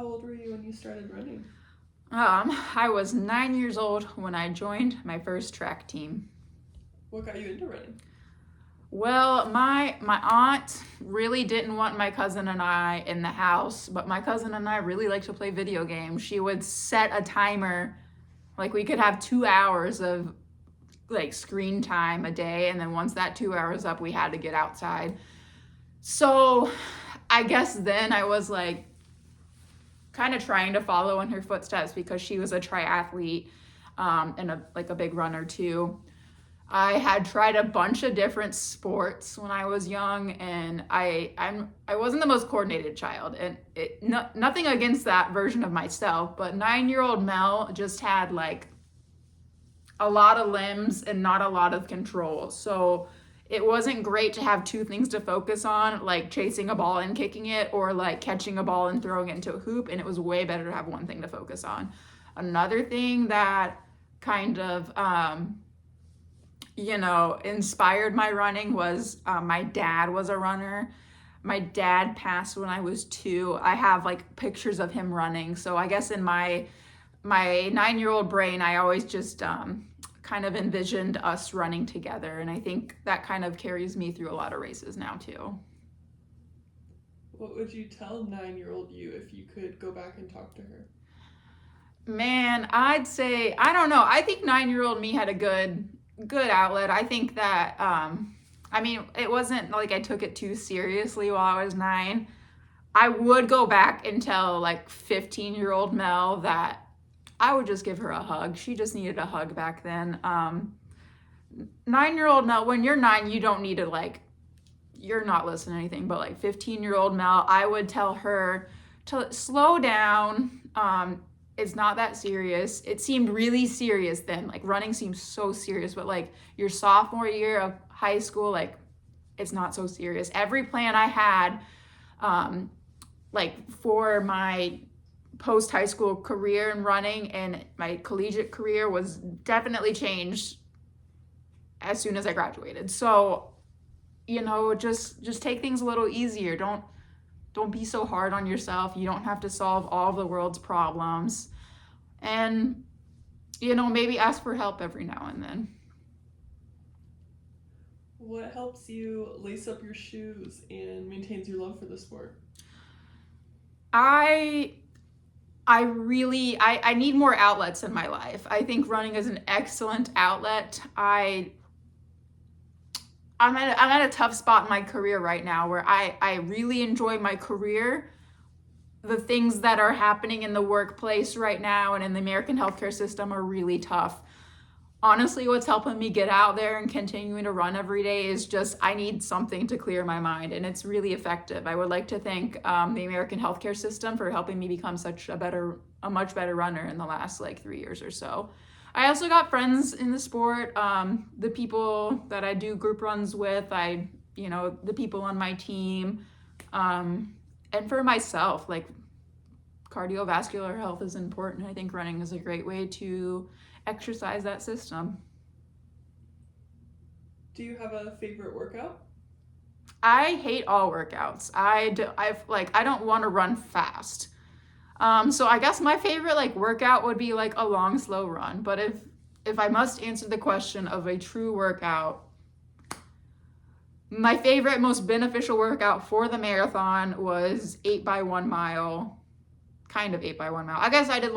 How old were you when you started running? I was 9 years old when I joined my first track team. What got you into running? Well, my aunt really didn't want my cousin and I in the house, but my cousin and I really like to play video games. She would set a timer, like we could have 2 hours of like screen time a day, and then once that 2 hours up, we had to get outside. So I guess then I was like kind of trying to follow in her footsteps because she was a triathlete and a big runner too. I had tried a bunch of different sports when I was young, and I wasn't the most coordinated child, and nothing against that version of myself, but 9-year-old Mel just had like a lot of limbs and not a lot of control. So it wasn't great to have two things to focus on, like chasing a ball and kicking it, or like catching a ball and throwing it into a hoop, and it was way better to have one thing to focus on. Another thing that kind of inspired my running was my dad was a runner. My dad passed when I was 2. I have like pictures of him running. So I guess in my 9-year-old brain, I always just kind of envisioned us running together. And I think that kind of carries me through a lot of races now too. What would you tell 9-year-old you if you could go back and talk to her? Man, I'd say, I don't know. I think 9-year-old me had a good outlet. I think that, it wasn't like I took it too seriously while I was 9. I would go back and tell like 15-year-old Mel that I would just give her a hug. She just needed a hug back then. 9-year-old Mel, when you're 9, you don't need to you're not listening to anything, but like 15-year-old Mel, I would tell her to slow down. It's not that serious. It seemed really serious then. Like running seems so serious, but like your sophomore year of high school, like it's not so serious. Every plan I had, for my post-high school career in running and my collegiate career was definitely changed as soon as I graduated. So, just take things a little easier. Don't be so hard on yourself. You don't have to solve all of the world's problems. And, maybe ask for help every now and then. What helps you lace up your shoes and maintains your love for the sport? I need more outlets in my life. I think running is an excellent outlet. I'm at a tough spot in my career right now where I really enjoy my career. The things that are happening in the workplace right now and in the American healthcare system are really tough. Honestly, what's helping me get out there and continuing to run every day is just I need something to clear my mind, and it's really effective. I would like to thank the American healthcare system for helping me become a much better runner in the last 3 years or so. I also got friends in the sport, the people that I do group runs with, the people on my team, and for myself, cardiovascular health is important. I think running is a great way to exercise that system. Do you have a favorite workout? I hate all workouts. I don't want to run fast. So I guess my favorite workout would be a long, slow run. But if I must answer the question of a true workout, my favorite, most beneficial workout for the marathon was 8 by 1 mile, kind of 8 by 1 mile. I guess I did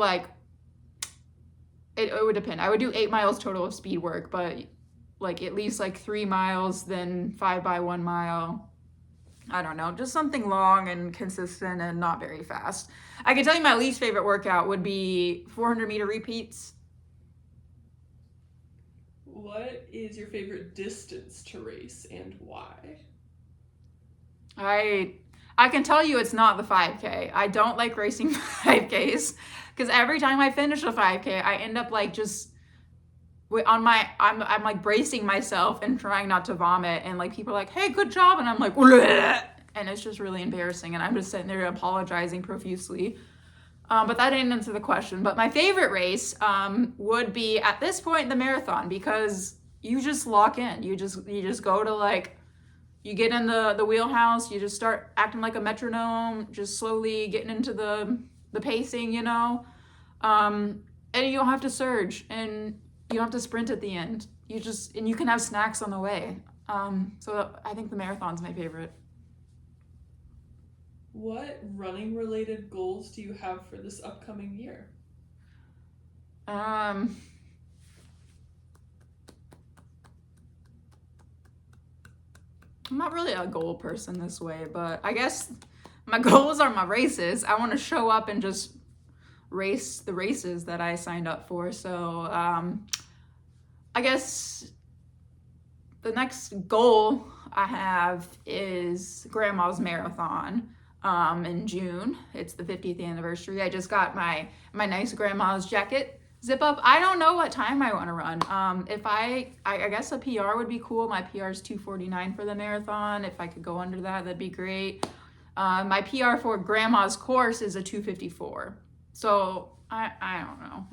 it would depend. I would do 8 miles total of speed work, but at least 3 miles, then 5 by 1 mile. I don't know, just something long and consistent and not very fast. I can tell you my least favorite workout would be 400 meter repeats. What is your favorite distance to race and why? I can tell you it's not the 5K. I don't like racing 5Ks because every time I finish a 5K, I end up I'm bracing myself and trying not to vomit, and people are like, hey, good job, and I'm like, bleh! And it's just really embarrassing, and I'm just sitting there apologizing profusely. But that didn't answer the question. But my favorite race would be at this point the marathon, because you just lock in. You just go to you get in the wheelhouse. You just start acting like a metronome, just slowly getting into the the pacing, and you don't have to surge, and you don't have to sprint at the end. And you can have snacks on the way. So I think the marathon's my favorite. What running related goals do you have for this upcoming year? Um, I'm not really a goal person this way, but I guess my goals are my races. I want to show up and just race the races that I signed up for. So I guess the next goal I have is Grandma's Marathon in June. It's the 50th anniversary. I just got my nice Grandma's jacket zip up. I don't know what time I want to run. If I guess a PR would be cool. My PR is 2:49 for the marathon. If I could go under that, that'd be great. My PR for Grandma's course is a 2:54. So I don't know.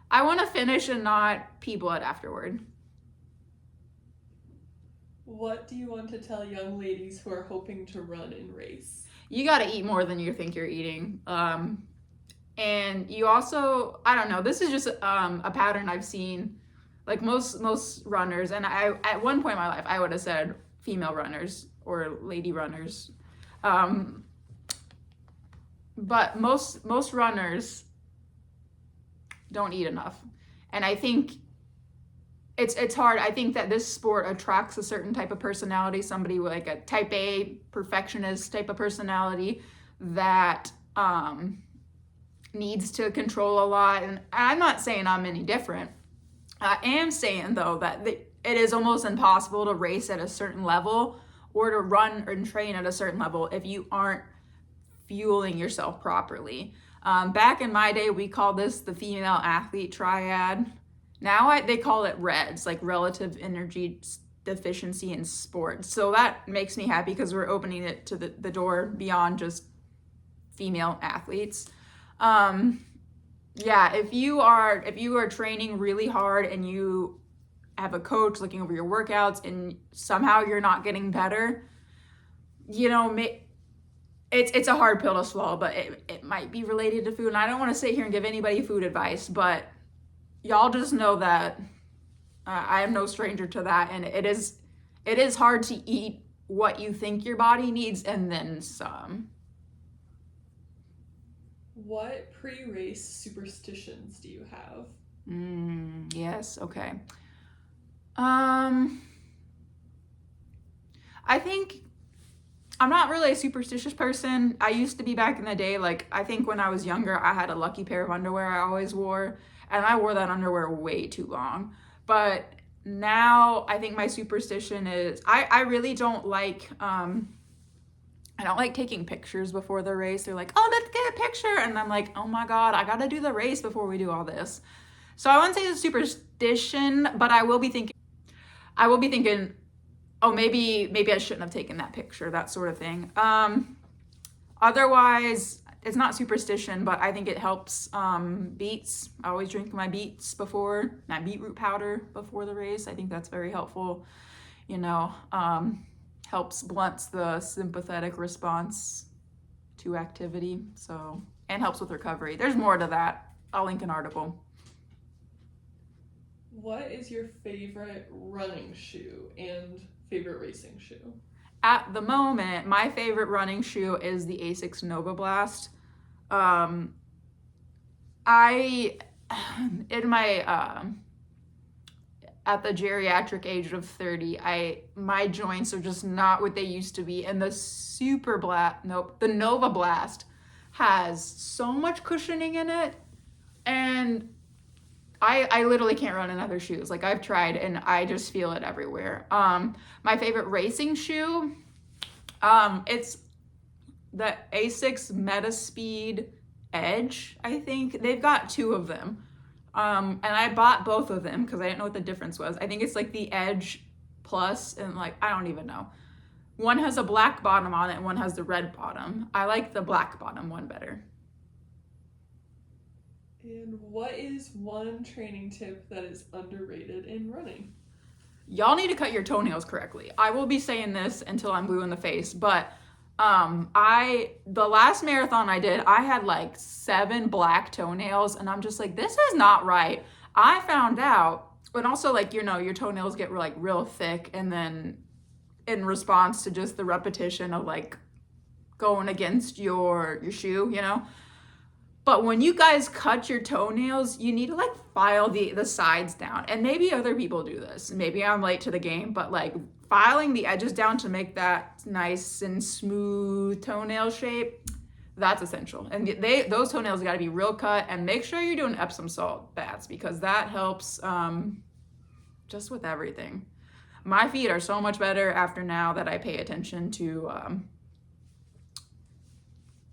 I want to finish and not people it afterward. What do you want to tell young ladies who are hoping to run and race? You got to eat more than you think you're eating. And you also, I don't know, this is just a pattern I've seen, like most runners, and at one point in my life, I would have said female runners or lady runners. But most runners don't eat enough. And I think it's hard. I think that this sport attracts a certain type of personality, somebody with like a type A perfectionist type of personality that needs to control a lot. And I'm not saying I'm any different. I am saying though that it is almost impossible to race at a certain level or to run and train at a certain level if you aren't fueling yourself properly. Back in my day, we called this the female athlete triad. Now they call it REDS, like relative energy deficiency in sports. So that makes me happy because we're opening it to the door beyond just female athletes. If you are training really hard and you have a coach looking over your workouts and somehow you're not getting better, it's a hard pill to swallow, but it might be related to food. And I don't want to sit here and give anybody food advice, but y'all just know that I am no stranger to that. And it is hard to eat what you think your body needs and then some. What pre-race superstitions do you have? Yes, okay. I think I'm not really a superstitious person. I used to be back in the day. Like, I think when I was younger, I had a lucky pair of underwear I always wore, and I wore that underwear way too long. But now I think my superstition is I really don't like I don't like taking pictures before the race. They're like, oh, let's get a picture. And I'm like, oh my God, I got to do the race before we do all this. So I wouldn't say it's a superstition, but I will be thinking, oh, maybe I shouldn't have taken that picture, that sort of thing. Otherwise, it's not superstition, but I think it helps. Beets, I always drink my beetroot powder before the race. I think that's very helpful. Helps blunts the sympathetic response to activity, and helps with recovery. There's more to that. I'll link an article. What is your favorite running shoe and favorite racing shoe? At the moment, my favorite running shoe is the Asics Nova Blast. At the geriatric age of 30, my joints are just not what they used to be. And the Nova Blast has so much cushioning in it. And I literally can't run in other shoes. Like, I've tried and I just feel it everywhere. My favorite racing shoe, it's the Asics Metaspeed Edge, I think. They've got two of them. And I bought both of them because I didn't know what the difference was. I think it's like the Edge Plus and I don't even know. One has a black bottom on it and one has the red bottom. I like the black bottom one better. And what is one training tip that is underrated in running? Y'all need to cut your toenails correctly. I will be saying this until I'm blue in the face, but The last marathon I did, I had like 7 black toenails, and I'm just like, this is not right. I found out, and also like, you know, your toenails get like real thick, and then in response to just the repetition of like going against your shoe, you know. But when you guys cut your toenails, you need to like file the sides down. And maybe other people do this. Maybe I'm late to the game, but like filing the edges down to make that nice and smooth toenail shape, that's essential. And those toenails got to be real cut, and make sure you're doing Epsom salt baths, because that helps just with everything. My feet are so much better after now that I pay attention to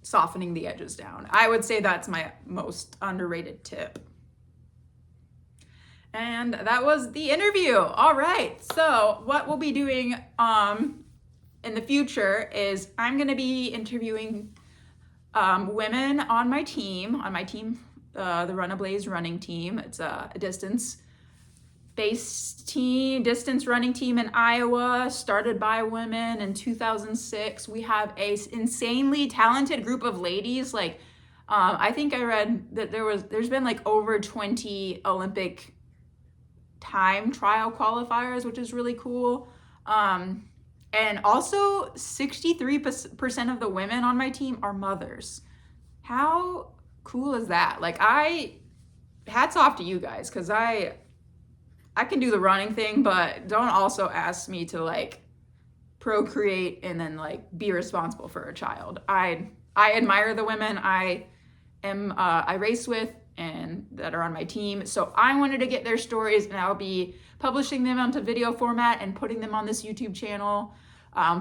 softening the edges down. I would say that's my most underrated tip. And that was the interview. All right. So what we'll be doing in the future is I'm going to be interviewing women on my team, the Runablaze running team. It's a distance-based team, distance running team in Iowa, started by women in 2006. We have a insanely talented group of ladies. Like, I think I read that there's been like over 20 Olympic time trial qualifiers, which is really cool. And also 63% of the women on my team are mothers. How cool is that? Like, hats off to you guys, because I can do the running thing, but don't also ask me to like procreate and then like be responsible for a child. I admire the women I race with and that are on my team. So I wanted to get their stories, and I'll be publishing them onto video format and putting them on this YouTube channel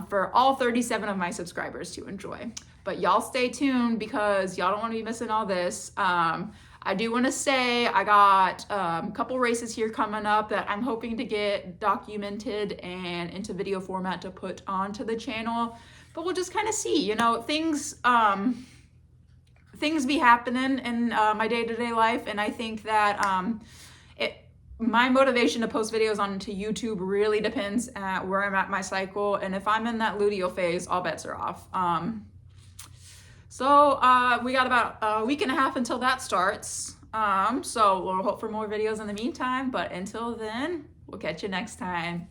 for all 37 of my subscribers to enjoy. But y'all stay tuned, because y'all don't want to be missing all this. I do want to say I got a couple races here coming up that I'm hoping to get documented and into video format to put onto the channel. But we'll just kind of see, you know, things be happening in my day-to-day life, and I think that my motivation to post videos onto YouTube really depends at where I'm at my cycle, and if I'm in that luteal phase, all bets are off. So we got about a week and a half until that starts. So we'll hope for more videos in the meantime, but until then, we'll catch you next time.